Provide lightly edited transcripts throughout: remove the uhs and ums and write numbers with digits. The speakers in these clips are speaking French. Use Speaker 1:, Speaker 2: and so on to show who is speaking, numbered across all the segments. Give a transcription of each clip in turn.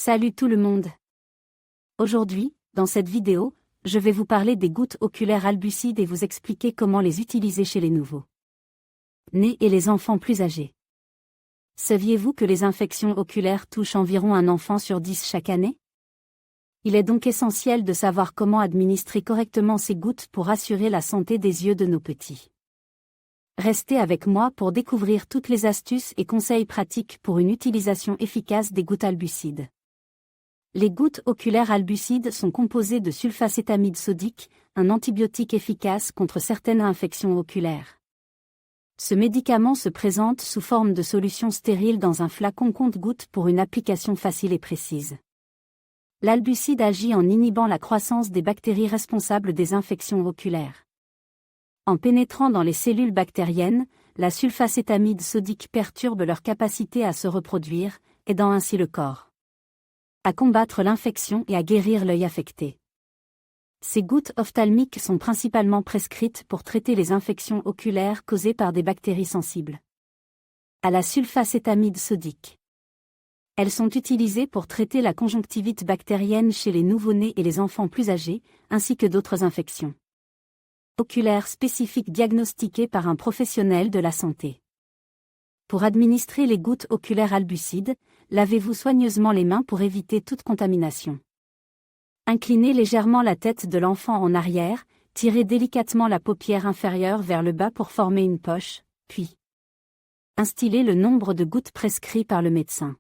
Speaker 1: Salut tout le monde. Aujourd'hui, dans cette vidéo, je vais vous parler des gouttes oculaires Albucide et vous expliquer comment les utiliser chez les nouveaux nés et les enfants plus âgés. Saviez-vous que les infections oculaires touchent environ un enfant sur 10 chaque année? Il est donc essentiel de savoir comment administrer correctement ces gouttes pour assurer la santé des yeux de nos petits. Restez avec moi pour découvrir toutes les astuces et conseils pratiques pour une utilisation efficace des gouttes Albucide. Les gouttes oculaires Albucide sont composées de sulfacétamide sodique, un antibiotique efficace contre certaines infections oculaires. Ce médicament se présente sous forme de solution stérile dans un flacon compte-gouttes pour une application facile et précise. L'Albucide agit en inhibant la croissance des bactéries responsables des infections oculaires. En pénétrant dans les cellules bactériennes, la sulfacétamide sodique perturbe leur capacité à se reproduire, aidant ainsi le corps à combattre l'infection et à guérir l'œil affecté. Ces gouttes ophtalmiques sont principalement prescrites pour traiter les infections oculaires causées par des bactéries sensibles à la sulfacétamide sodique. Elles sont utilisées pour traiter la conjonctivite bactérienne chez les nouveau-nés et les enfants plus âgés, ainsi que d'autres infections oculaires spécifiques diagnostiquées par un professionnel de la santé. Pour administrer les gouttes oculaires Albucide, lavez-vous soigneusement les mains pour éviter toute contamination. Inclinez légèrement la tête de l'enfant en arrière, tirez délicatement la paupière inférieure vers le bas pour former une poche, puis instillez le nombre de gouttes prescrit par le médecin.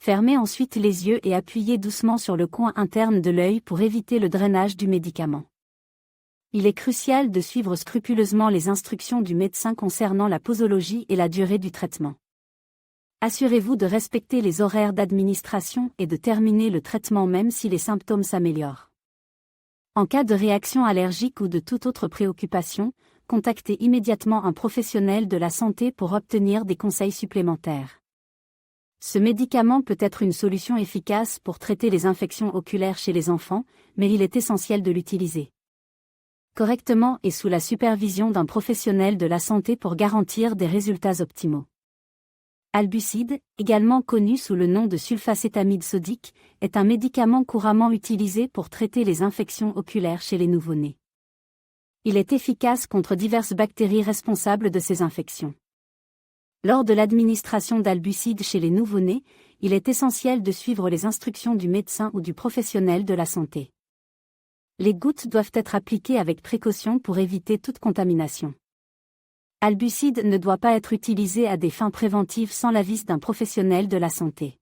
Speaker 1: Fermez ensuite les yeux et appuyez doucement sur le coin interne de l'œil pour éviter le drainage du médicament. Il est crucial de suivre scrupuleusement les instructions du médecin concernant la posologie et la durée du traitement. Assurez-vous de respecter les horaires d'administration et de terminer le traitement même si les symptômes s'améliorent. En cas de réaction allergique ou de toute autre préoccupation, contactez immédiatement un professionnel de la santé pour obtenir des conseils supplémentaires. Ce médicament peut être une solution efficace pour traiter les infections oculaires chez les enfants, mais il est essentiel de l'utiliser correctement et sous la supervision d'un professionnel de la santé pour garantir des résultats optimaux. Albucide, également connu sous le nom de sulfacétamide sodique, est un médicament couramment utilisé pour traiter les infections oculaires chez les nouveau-nés. Il est efficace contre diverses bactéries responsables de ces infections. Lors de l'administration d'Albucide chez les nouveau-nés, il est essentiel de suivre les instructions du médecin ou du professionnel de la santé. Les gouttes doivent être appliquées avec précaution pour éviter toute contamination. Albucide ne doit pas être utilisé à des fins préventives sans l'avis d'un professionnel de la santé.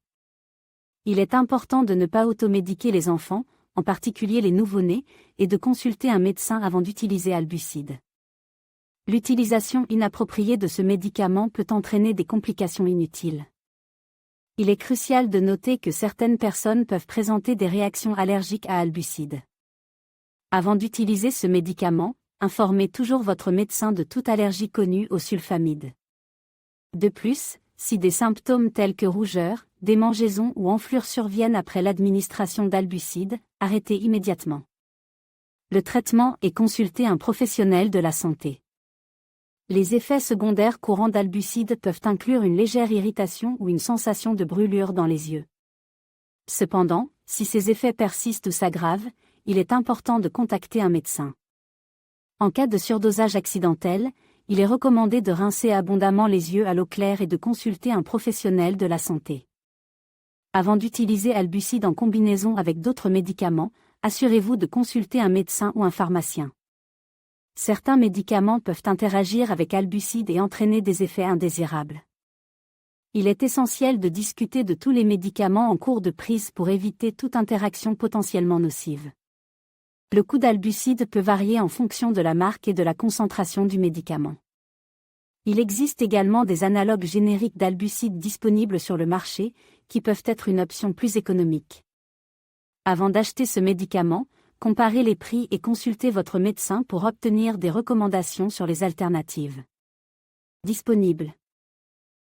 Speaker 1: Il est important de ne pas automédiquer les enfants, en particulier les nouveau-nés, et de consulter un médecin avant d'utiliser Albucide. L'utilisation inappropriée de ce médicament peut entraîner des complications inutiles. Il est crucial de noter que certaines personnes peuvent présenter des réactions allergiques à Albucide. Avant d'utiliser ce médicament, informez toujours votre médecin de toute allergie connue au sulfamide. De plus, si des symptômes tels que rougeur, démangeaison ou enflure surviennent après l'administration d'Albucide, arrêtez immédiatement le traitement et consultez un professionnel de la santé. Les effets secondaires courants d'Albucide peuvent inclure une légère irritation ou une sensation de brûlure dans les yeux. Cependant, si ces effets persistent ou s'aggravent, il est important de contacter un médecin. En cas de surdosage accidentel, il est recommandé de rincer abondamment les yeux à l'eau claire et de consulter un professionnel de la santé. Avant d'utiliser Albucide en combinaison avec d'autres médicaments, assurez-vous de consulter un médecin ou un pharmacien. Certains médicaments peuvent interagir avec Albucide et entraîner des effets indésirables. Il est essentiel de discuter de tous les médicaments en cours de prise pour éviter toute interaction potentiellement nocive. Le coût d'Albucide peut varier en fonction de la marque et de la concentration du médicament. Il existe également des analogues génériques d'Albucide disponibles sur le marché, qui peuvent être une option plus économique. Avant d'acheter ce médicament, comparez les prix et consultez votre médecin pour obtenir des recommandations sur les alternatives disponibles.